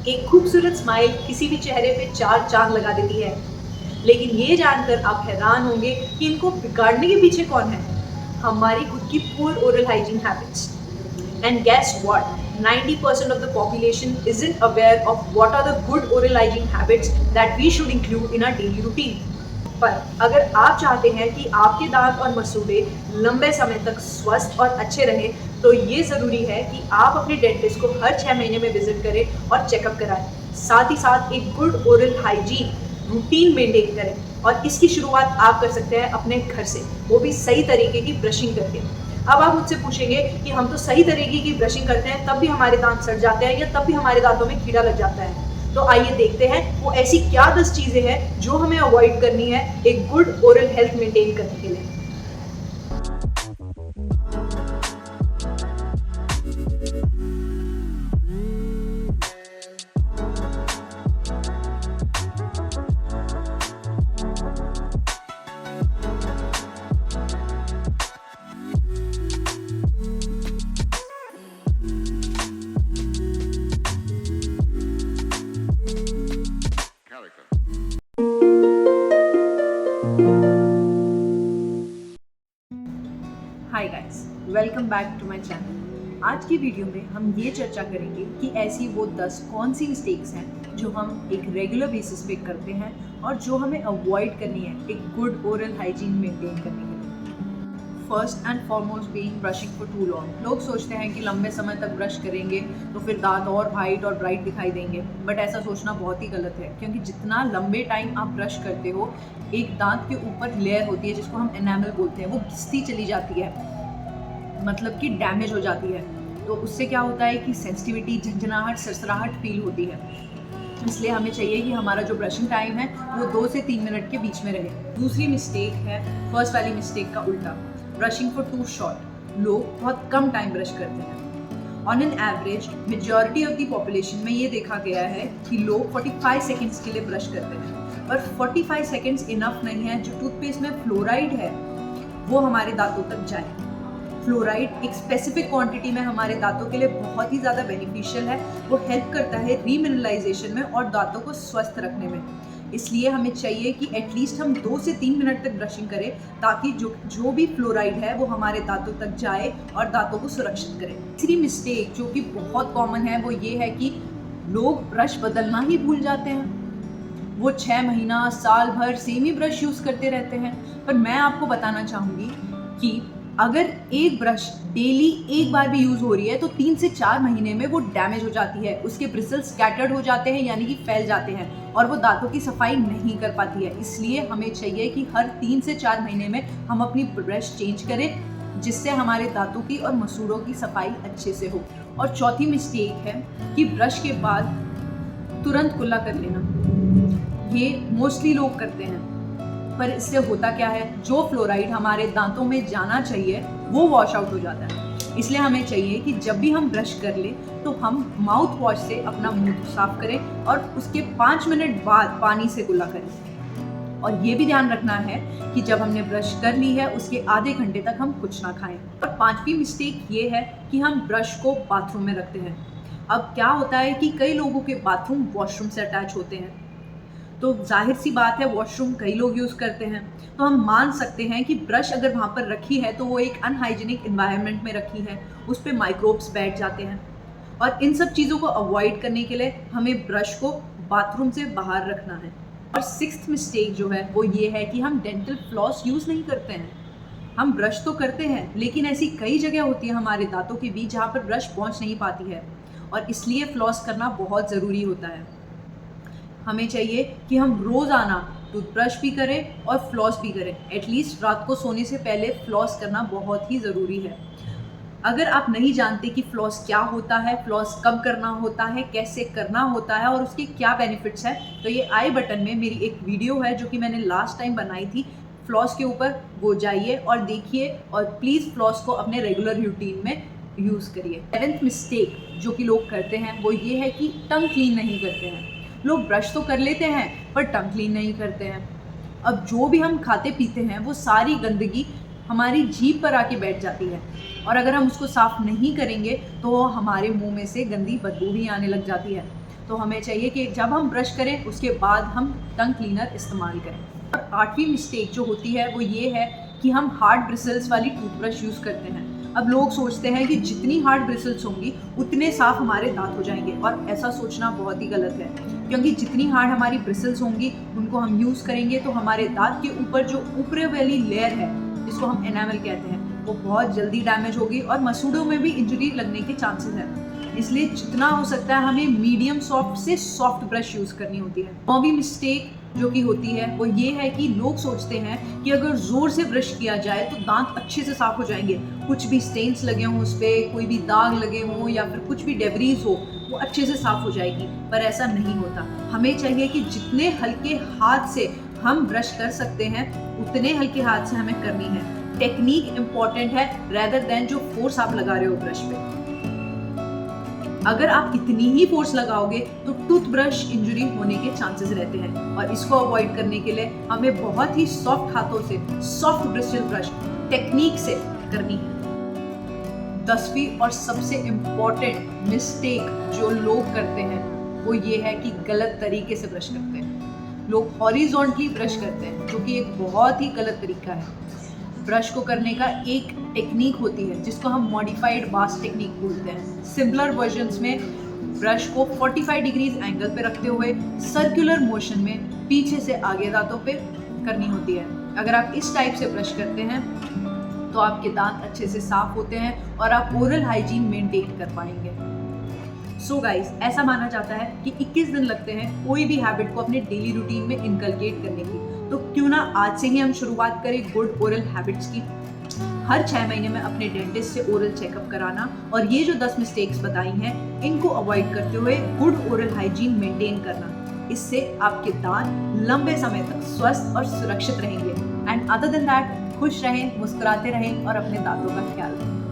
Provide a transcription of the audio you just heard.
एक खूबसूरत स्माइल किसी भी चेहरे पे चार चांद लगा देती है, लेकिन ये जानकर आप हैरान होंगे कि इनको बिगाड़ने के पीछे कौन है? हमारी खुद की poor oral hygiene habits. And guess what? 90% of the population isn't aware of what are the good oral hygiene habits that we should include in our daily routine. पर अगर आप चाहते हैं कि आपके दांत और मसूड़े लंबे समय तक स्वस्थ और अच्छे रहें, तो ये ज़रूरी है कि आप अपने डेंटिस्ट को हर 6 महीने में विजिट करें और चेकअप कराएं। साथ ही साथ एक good oral hygiene routine maintain करें और इसकी शुरुआत आप कर सकते हैं अपने घर से, वो भी सही तरीके की ब्रशिंग करके। अब आप मुझसे पूछेंगे कि हम तो सही तरीके की ब्रशिंग करते हैं तब भी हमारे दांत सड़ जाते हैं या तब भी हमारे दांतों में कीड़ा लग जाता है। तो आइए देखते हैं वो ऐसी क्या 10 चीजें हैं जो हमें अवॉइड करनी है एक गुड ओरल हेल्थ मेंटेन करने के लिए। Hi guys, welcome back to my channel. आज की वीडियो में हम ये चर्चा करेंगे कि ऐसी वो 10 कौन सी मिस्टेक्स हैं जो हम एक रेगुलर बेसिस पे करते हैं और जो हमें अवॉइड करनी है एक गुड ओरल हाइजीन मेंटेन करने के लिए। First and foremost being brushing for too long. लोग सोचते हैं कि लंबे समय तक ब्रश करेंगे तो फिर दांत और वाइट और ब्राइट दिखाई देंगे, बट ऐसा सोचना बहुत ही गलत है, क्योंकि जितना लंबे टाइम आप ब्रश करते हो एक दांत के ऊपर लेयर होती है जिसको हम एनामल बोलते हैं, वो घिसती चली जाती है, मतलब कि डैमेज हो जाती है। तो उससे क्या होता है कि सेंसिटिविटी, झंझनाहट, सरसराहट फील होती है। इसलिए हमें चाहिए कि हमारा जो ब्रशिंग टाइम है वो 2 से 3 मिनट के बीच में रहे। दूसरी मिस्टेक है फर्स्ट वाली मिस्टेक का उल्टा, ब्रशिंग फॉर टू शॉर्ट। लोग बहुत कम टाइम ब्रश करते हैं। On an average majority of the population में ये देखा गया है कि लोग 45 सेकेंड्स के लिए ब्रश करते हैं, पर 45 सेकेंड्स इनफ नहीं है। जो टूथपेस्ट में फ्लोराइड है वो हमारे दांतों तक जाए। फ्लोराइड एक स्पेसिफिक क्वांटिटी में हमारे दांतों के लिए बहुत ही ज़्यादा बेनिफिशियल है। वो हेल्प करता है रीमिनरलाइजेशन में और दांतों को स्वस्थ रखने में। इसलिए हमें चाहिए कि एटलीस्ट हम 2 से 3 मिनट तक ब्रशिंग करें, ताकि जो भी फ्लोराइड है वो हमारे दांतों तक जाए और दांतों को सुरक्षित करे। तीसरी मिस्टेक जो कि बहुत कॉमन है वो ये है कि लोग ब्रश बदलना ही भूल जाते हैं। वो 6 महीना, साल भर सेम ही ब्रश यूज़ करते रहते हैं। पर मैं आपको बताना चाहूँगी कि अगर एक ब्रश डेली एक बार भी यूज़ हो रही है तो 3 से 4 महीने में वो डैमेज हो जाती है, उसके ब्रिसल्स स्कैटर्ड हो जाते हैं, यानी कि फैल जाते हैं, और वो दांतों की सफाई नहीं कर पाती है। इसलिए हमें चाहिए कि हर 3 से 4 महीने में हम अपनी ब्रश चेंज करें, जिससे हमारे दांतों की और मसूड़ों की सफाई अच्छे से हो। और चौथी मिस्टेक है कि ब्रश के बाद तुरंत कुल्ला कर लेना। ये मोस्टली लोग करते हैं, पर इससे होता क्या है, जो फ्लोराइड हमारे दांतों में जाना चाहिए वो वॉश आउट हो जाता है। इसलिए हमें चाहिए कि जब भी हम ब्रश कर लें तो हम माउथ वॉश से अपना मुंह साफ करें और उसके 5 मिनट बाद पानी से कुल्ला करें। और ये भी ध्यान रखना है कि जब हमने ब्रश कर ली है उसके आधे घंटे तक हम कुछ ना खाएं। और 5वीं मिस्टेक ये है कि हम ब्रश को बाथरूम में रखते हैं। अब क्या होता है कि कई लोगों के बाथरूम वॉशरूम से अटैच होते हैं, तो जाहिर सी बात है वॉशरूम कई लोग यूज़ करते हैं, तो हम मान सकते हैं कि ब्रश अगर वहाँ पर रखी है तो वो एक अनहाइजीनिक इन्वायरमेंट में रखी है, उस पर माइक्रोब्स बैठ जाते हैं। और इन सब चीज़ों को अवॉइड करने के लिए हमें ब्रश को बाथरूम से बाहर रखना है। और 6th मिस्टेक जो है वो ये है कि हम डेंटल फ्लॉस यूज़ नहीं करते हैं। हम ब्रश तो करते हैं, लेकिन ऐसी कई जगह होती है हमारे दांतों के बीच जहाँ पर ब्रश पहुँच नहीं पाती है, और इसलिए फ्लॉस करना बहुत ज़रूरी होता है। हमें चाहिए कि हम रोज़ाना टूथब्रश भी करें और फ्लॉस भी करें। एटलीस्ट रात को सोने से पहले फ्लॉस करना बहुत ही ज़रूरी है। अगर आप नहीं जानते कि फ्लॉस क्या होता है, फ्लॉस कब करना होता है, कैसे करना होता है और उसके क्या बेनिफिट्स हैं, तो ये आई बटन में मेरी एक वीडियो है जो कि मैंने लास्ट टाइम बनाई थी फ्लॉस के ऊपर, वो जाइए और देखिए, और प्लीज़ फ्लॉस को अपने रेगुलर रूटीन में यूज़ करिए। 7th मिस्टेक जो कि लोग करते हैं वो ये है कि टंग क्लीन नहीं करते हैं। लोग ब्रश तो कर लेते हैं पर टंग क्लीन नहीं करते हैं। अब जो भी हम खाते पीते हैं वो सारी गंदगी हमारी जीभ पर आके बैठ जाती है, और अगर हम उसको साफ नहीं करेंगे तो हमारे मुंह में से गंदी बदबू भी आने लग जाती है। तो हमें चाहिए कि जब हम ब्रश करें उसके बाद हम टंग क्लीनर इस्तेमाल करें। और 8वीं मिस्टेक जो होती है वो ये है कि हम हार्ड ब्रिसल्स वाली टूथब्रश यूज़ करते हैं। अब लोग सोचते हैं कि जितनी हार्ड ब्रिसल्स होंगी उतने साफ हमारे दांत हो जाएंगे, और ऐसा सोचना बहुत ही गलत है, क्योंकि जितनी हार्ड हमारी ब्रिसल्स होंगी उनको हम यूज़ करेंगे तो हमारे दांत के ऊपर जो ऊपरी वाली लेयर है, जिसको हम एनामल कहते हैं, वो बहुत जल्दी डैमेज होगी और मसूड़ों में भी इंजरी लगने के चांसेस हैं। इसलिए जितना हो सकता है हमें मीडियम सॉफ्ट से सॉफ्ट ब्रश यूज़ करनी होती है। 9वीं मिस्टेक जो कि होती है वो ये है कि लोग सोचते हैं कि अगर ज़ोर से ब्रश किया जाए तो दांत अच्छे से साफ हो जाएंगे, कुछ भी स्टेन्स लगे हों उस पर, कोई भी दाग लगे हों या फिर कुछ भी डेब्रीज हो, वो अच्छे से साफ हो जाएगी। पर ऐसा नहीं होता। हमें चाहिए कि जितने हल्के हाथ से हम ब्रश कर सकते हैं उतने हल्के हाथ से हमें करनी है। टेक्निक इम्पॉर्टेंट है रेदर देन जो फोर्स आप लगा रहे हो ब्रश पे। अगर आप इतनी ही फोर्स लगाओगे तो टूथब्रश इंजरी होने के चांसेस रहते हैं, और इसको अवॉइड करने के लिए हमें बहुत ही सॉफ्ट हाथों से सॉफ्ट ब्रिस्टल ब्रश टेक्निक से करनी है। 10वीं और सबसे इम्पॉर्टेंट मिस्टेक जो लोग करते हैं वो ये है कि गलत तरीके से ब्रश करते हैं। लोग हॉरिजॉन्टली ब्रश करते हैं, जो कि एक बहुत ही गलत तरीका है। ब्रश को करने का एक टेक्निक होती है जिसको हम मॉडिफाइड बास टेक्निक बोलते हैं। सिंपलर वर्जन्स में ब्रश को 45 डिग्रीज एंगल पे रखते हुए सर्कुलर मोशन में पीछे से आगे दांतों पे करनी होती है। अगर आप इस टाइप से ब्रश करते हैं तो आपके दांत अच्छे से साफ होते हैं और आप ओरल हाइजीन मेंटेन कर पाएंगे। सो गाइस, ऐसा माना जाता है कि 21 दिन लगते हैं कोई भी हैबिट को अपने डेली रूटीन में इनकलकेट करने की। तो क्यों ना आज से ही हम शुरुआत करें गुड ओरल हैबिट्स की। हर 6 महीने में अपने डेंटिस्ट से ओरल चेकअप कराना, और ये जो 10 मिस्टेक्स बताई हैं इनको अवॉइड करते हुए गुड ओरल हाइजीन मेंटेन करना। इससे आपके दांत लंबे समय तक स्वस्थ और सुरक्षित रहेंगे। एंड अदर देन दैट, खुश रहें, मुस्कुराते रहें और अपने दांतों का ख्याल रखें।